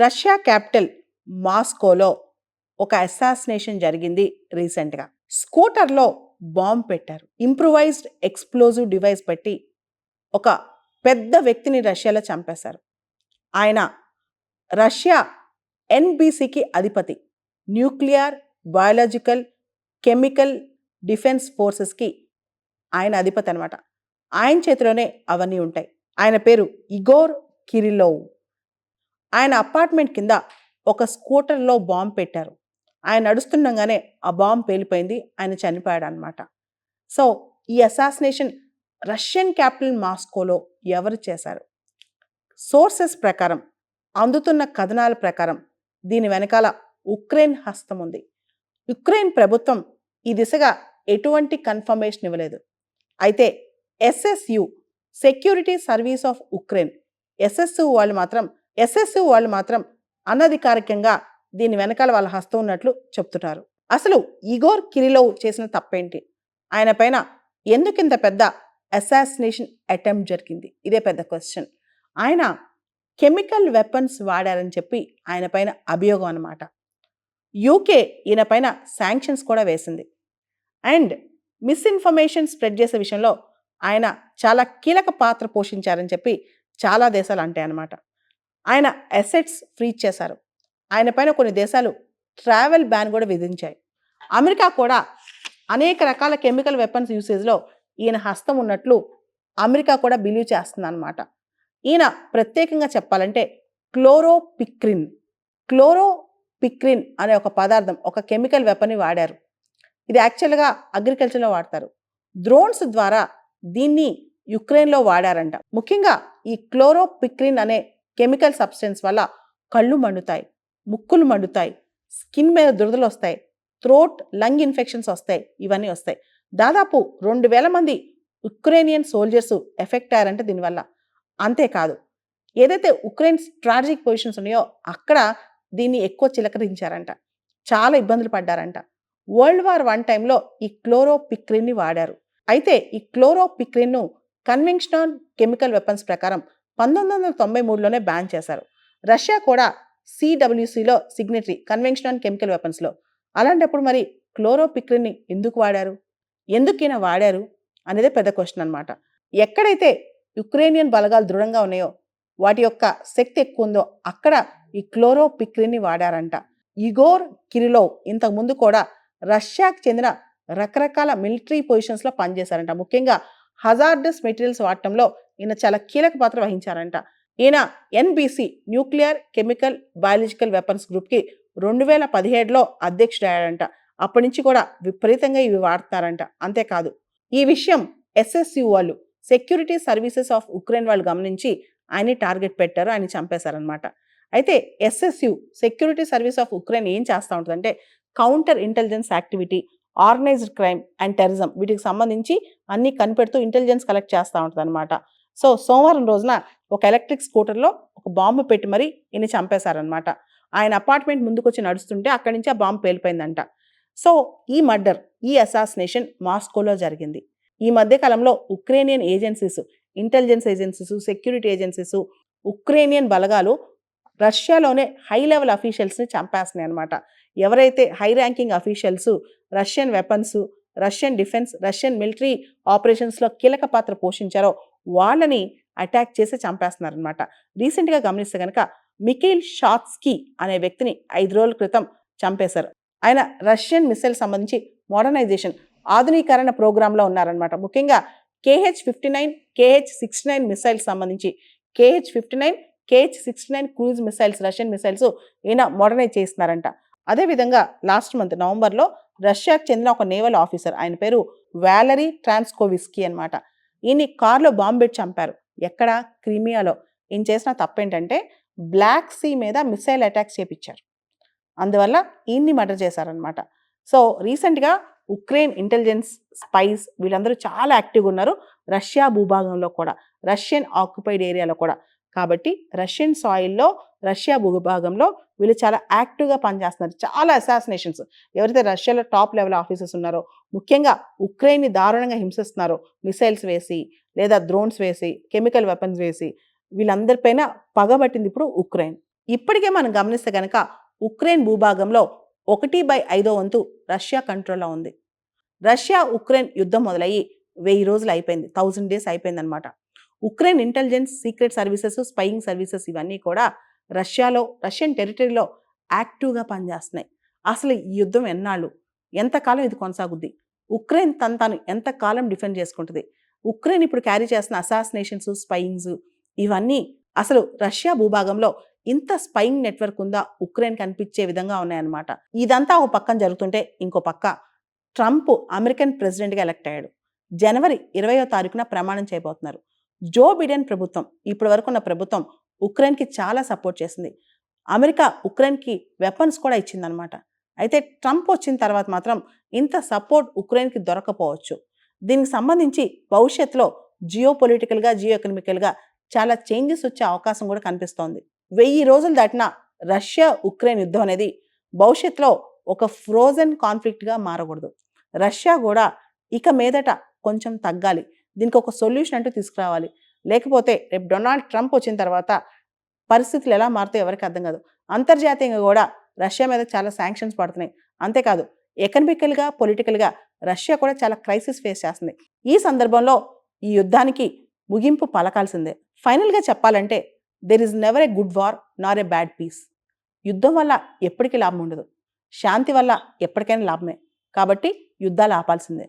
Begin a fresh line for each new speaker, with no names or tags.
Russia capital మాస్కోలో ఒక assassination జరిగింది రీసెంట్గా. స్కూటర్లో బాంబ్ పెట్టారు. ఇంప్రూవైజ్డ్ ఎక్స్ప్లోజివ్ డివైస్ పెట్టి ఒక పెద్ద వ్యక్తిని రష్యాలో చంపేశారు. ఆయన రష్యా ఎన్బిసికి అధిపతి. న్యూక్లియర్, బయాలజికల్, కెమికల్ డిఫెన్స్ ఫోర్సెస్కి ఆయన అధిపతి అనమాట. ఆయన చేతిలోనే అవన్నీ ఉంటాయి. ఆయన పేరు ఇగోర్ కిరిలోవ్. ఆయన అపార్ట్మెంట్ కింద ఒక స్కూటర్లో బాంబు పెట్టారు. ఆయన నడుస్తుండగానే ఆ బాంబు పేలిపోయింది. ఆయన చనిపోయాడు అనమాట. సో ఈ అసాసినేషన్ రష్యన్ క్యాపిటల్ మాస్కోలో ఎవరు చేశారు? సోర్సెస్ ప్రకారం, అందుతున్న కథనాల ప్రకారం దీని వెనకాల ఉక్రెయిన్ హస్తం ఉంది. ఉక్రెయిన్ ప్రభుత్వం ఈ దిశగా ఎటువంటి కన్ఫర్మేషన్ ఇవ్వలేదు. అయితే SSU, security service of Ukraine, SSU వాళ్ళు మాత్రం అనధికారికంగా దీని వెనకాల వాళ్ళ హస్తం ఉన్నట్లు చెప్తున్నారు. అసలు ఇగోర్ కిరిలోవ్ చేసిన తప్పేంటి? ఆయన పైన ఎందుకింత పెద్ద అసాసినేషన్ అటెంప్ట్ జరిగింది? ఇదే పెద్ద క్వశ్చన్. ఆయన కెమికల్ వెపన్స్ వాడారని చెప్పి ఆయన పైన అభియోగం అనమాట. యూకే ఈయన పైన శాంక్షన్స్ కూడా వేసింది. అండ్ మిస్ఇన్ఫర్మేషన్ స్ప్రెడ్ చేసే విషయంలో ఆయన చాలా కీలక పాత్ర పోషించారని చెప్పి చాలా దేశాలు అంటాయన్నమాట. ఆయన అసెట్స్ ఫ్రీజ్ చేశారు. ఆయన పైన కొన్ని దేశాలు ట్రావెల్ బ్యాన్ కూడా విధించాయి. అమెరికా కూడా అనేక రకాల కెమికల్ వెపన్స్ యూసేజ్లో ఈయన హస్తం ఉన్నట్లు అమెరికా కూడా బిలీవ్ చేస్తుంది అనమాట. ఈయన ప్రత్యేకంగా చెప్పాలంటే క్లోరోపిక్రిన్ అనే ఒక పదార్థం, ఒక కెమికల్ వెపన్ని వాడారు. ఇది యాక్చువల్గా అగ్రికల్చర్లో వాడతారు. డ్రోన్స్ ద్వారా దీన్ని యుక్రెయిన్లో వాడారంట. ముఖ్యంగా ఈ క్లోరోపిక్రిన్ అనే కెమికల్ సబ్స్టెన్స్ వల్ల కళ్ళు మండుతాయి, ముక్కులు మండుతాయి, స్కిన్ మీద దురదలు వస్తాయి, థ్రోట్, లంగ్ ఇన్ఫెక్షన్స్ వస్తాయి, ఇవన్నీ వస్తాయి. దాదాపు 2000 మంది ఉక్రేనియన్ సోల్జర్స్ ఎఫెక్ట్ అయ్యారంట దీనివల్ల. అంతేకాదు, ఏదైతే ఉక్రెయిన్ స్ట్రాటజిక్ పొజిషన్స్ ఉన్నాయో అక్కడ దీన్ని ఎక్కువ చిలకరించారంట, చాలా ఇబ్బందులు పడ్డారంట. వరల్డ్ వార్ 1 టైంలో ఈ క్లోరోపిక్రిన్ని వాడారు. అయితే ఈ క్లోరోపిక్రిన్ను కన్వెన్షనల్ కెమికల్ వెపన్స్ ప్రకారం 1993లోనే బ్యాన్ చేశారు. రష్యా కూడా సిడబ్ల్యూసిలో సిగ్నేటరీ, కన్వెన్షనల్ కెమికల్ వెపన్స్లో. అలాంటప్పుడు మరి క్లోరోపిక్రిన్ని ఎందుకు వాడారు, ఎందుకైనా వాడారు అనేదే పెద్ద క్వశ్చన్ అనమాట. ఎక్కడైతే యుక్రేనియన్ బలగాలు దృఢంగా ఉన్నాయో, వాటి యొక్క శక్తి ఎక్కువ ఉందో అక్కడ ఈ క్లోరోపిక్రిన్ని వాడారంట. ఇగోర్ కిరిలోవ్ ఇంతకుముందు కూడా రష్యాకు చెందిన రకరకాల మిలిటరీ పొజిషన్స్లో పనిచేశారంట. ముఖ్యంగా హజార్డస్ మెటీరియల్స్ వాడటంలో ఈయన చాలా కీలక పాత్ర వహించారంట. ఈయన NBC, nuclear, chemical, biological weapons గ్రూప్కి 2017లో అధ్యక్షుడయ్యాడంట. అప్పటి నుంచి కూడా విపరీతంగా ఇవి వాడుతున్నారంట. అంతేకాదు, ఈ విషయం ఎస్ఎస్యు వాళ్ళు, సెక్యూరిటీ సర్వీసెస్ ఆఫ్ ఉక్రెయిన్ వాళ్ళు గమనించి ఆయన్ని టార్గెట్ పెట్టారు, ఆయన చంపేశారనమాట. అయితే SSU, security service of Ukraine ఏం చేస్తూ ఉంటుందంటే counter intelligence activity, organised crime and terrorism, వీటికి సంబంధించి అన్ని కనిపెడుతూ ఇంటెలిజెన్స్ కలెక్ట్ చేస్తూ ఉంటుంది అనమాట. సో సోమవారం రోజున ఒక ఎలక్ట్రిక్ స్కూటర్లో ఒక బాంబు పెట్టి మరీ ఈయన చంపేశారనమాట. ఆయన అపార్ట్మెంట్ ముందుకు వచ్చి నడుస్తుంటే అక్కడి నుంచి ఆ బాంబు పేలిపోయిందంట. సో ఈ మర్డర్, ఈ అసాసినేషన్ మాస్కోలో జరిగింది. ఈ మధ్యకాలంలో Ukrainian agencies, intelligence agencies, security agencies, Ukrainian బలగాలు రష్యాలోనే హై లెవెల్ అఫీషియల్స్ని చంపేస్తున్నాయి అనమాట. ఎవరైతే high ranking officials Russian weapons, Russian defence, Russian military ఆపరేషన్స్లో కీలక పాత్ర పోషించారో వాళ్ళని అటాక్ చేసి చంపేస్తున్నారనమాట. రీసెంట్గా గమనిస్తే కనుక మిఖైల్ షాత్స్కీ అనే వ్యక్తిని 5 రోజుల క్రితం చంపేశారు. ఆయన రష్యన్ మిసైల్ సంబంధించి మోడర్నైజేషన్, ఆధునీకరణ ప్రోగ్రాంలో ఉన్నారనమాట. ముఖ్యంగా KH-59, KH-69 మిసైల్స్ సంబంధించి KH-59, KH-69 cruise missiles, Russian missiles ఈయన మోడర్నైజ్ చేస్తున్నారంట. అదేవిధంగా లాస్ట్ మంత్ నవంబర్లో రష్యాకు చెందిన ఒక నేవల్ ఆఫీసర్, ఆయన పేరు వాలరీ ట్రాన్స్కోవిస్కీ అనమాట. ఈయన్ని కారులో బాంబు పెట్టి చంపారు. ఎక్కడ? క్రిమియాలో. ఈయన చేసిన తప్పేంటంటే బ్లాక్ సీ మీద మిసైల్ అటాక్స్ చేపించారు. అందువల్ల ఈయన్ని మర్డర్ చేశారనమాట. సో రీసెంట్గా ఉక్రెయిన్ ఇంటెలిజెన్స్, స్పైస్ వీళ్ళందరూ చాలా యాక్టివ్గా ఉన్నారు రష్యా భూభాగంలో కూడా, రష్యన్ ఆక్యుపైడ్ ఏరియాలో కూడా. కాబట్టి రష్యన్ సాయిల్లో, రష్యా భూభాగంలో వీళ్ళు చాలా యాక్టివ్గా పనిచేస్తున్నారు. చాలా అసాసినేషన్స్, ఎవరైతే రష్యాలో టాప్ లెవెల్ ఆఫీసర్స్ ఉన్నారో, ముఖ్యంగా ఉక్రెయిన్ని దారుణంగా హింసిస్తున్నారో, మిసైల్స్ వేసి లేదా డ్రోన్స్ వేసి, కెమికల్ వెపన్స్ వేసి, వీళ్ళందరిపైన పగబట్టింది ఇప్పుడు ఉక్రెయిన్. ఇప్పటికే మనం గమనిస్తే గనక ఉక్రెయిన్ భూభాగంలో 1/5 వంతు రష్యా కంట్రోల్‌లో ఉంది. రష్యా ఉక్రెయిన్ యుద్ధం మొదలయ్యి 1000 రోజులు అయిపోయింది. 1000 డేస్ అయిపోయిందనమాట. Ukraine intelligence, secret services, spying services ఇవన్నీ కూడా రష్యన్ టెరిటరీలో యాక్టివ్‌గా పనిచేస్తున్నాయి. అసలు ఈ యుద్ధం ఎన్నాళ్ళు? ఎంతకాలం ఇది కొనసాగుద్ది? ఉక్రెయిన్ తను తాను ఎంతకాలం డిఫెండ్ చేసుకుంటది? ఉక్రెయిన్ ఇప్పుడు క్యారీ చేస్తున్న అసాసినేషన్స్, స్పైయింగ్స్ ఇవన్నీ అసలు రష్యా భూభాగంలో ఇంత స్పైయింగ్ నెట్వర్క్ ఉందా ఉక్రెయిన్ కనిపించే విధంగా ఉన్నాయన్నమాట. ఇదంతా ఒక పక్కన జరుగుతుంటే ఇంకో పక్క ట్రంప్ అమెరికన్ ప్రెసిడెంట్‌గా ఎలక్ట్ అయ్యాడు. జనవరి 20వ తారీఖున ప్రమాణం చేయబోతున్నారు. జో బిడెన్ ప్రభుత్వం ఇప్పటి వరకు ఉన్న ప్రభుత్వం ఉక్రెయిన్‌కి చాలా సపోర్ట్ చేసింది. అమెరికా ఉక్రెయిన్‌కి వెపన్స్ కూడా ఇచ్చిందనమాట. అయితే ట్రంప్ వచ్చిన తర్వాత మాత్రం ఇంత సపోర్ట్ ఉక్రెయిన్‌కి దొరకపోవచ్చు. దీనికి సంబంధించి భవిష్యత్తులో జియో పొలిటికల్‌గా, జియో ఎకనామికల్‌గా చాలా చేంజెస్ వచ్చే అవకాశం కూడా కనిపిస్తోంది. 1000 రోజులు దాటిన రష్యా ఉక్రెయిన్ యుద్ధం అనేది భవిష్యత్తులో ఒక ఫ్రోజన్ కాన్ఫ్లిక్ట్‌గా మారకూడదు. రష్యా కూడా ఇక మీదట కొంచెం తగ్గాలి. దీనికి ఒక సొల్యూషన్ అంటూ తీసుకురావాలి. లేకపోతే రేపు డొనాల్డ్ ట్రంప్ వచ్చిన తర్వాత పరిస్థితులు ఎలా మారుతాయో ఎవరికీ అర్థం కాదు. అంతర్జాతీయంగా కూడా రష్యా మీద చాలా శాంక్షన్స్ పడుతున్నాయి. అంతేకాదు ఎకనామికల్‌గా, పొలిటికల్‌గా రష్యా కూడా చాలా క్రైసిస్ ఫేస్ చేస్తుంది. ఈ సందర్భంలో ఈ యుద్ధానికి ముగింపు పలకాల్సిందే. ఫైనల్‌గా చెప్పాలంటే there is never a good war nor a bad piece. యుద్ధం వల్ల ఎప్పటికీ లాభం ఉండదు. శాంతి వల్ల ఎప్పటికైనా లాభమే. కాబట్టి యుద్ధాలు ఆపాల్సిందే.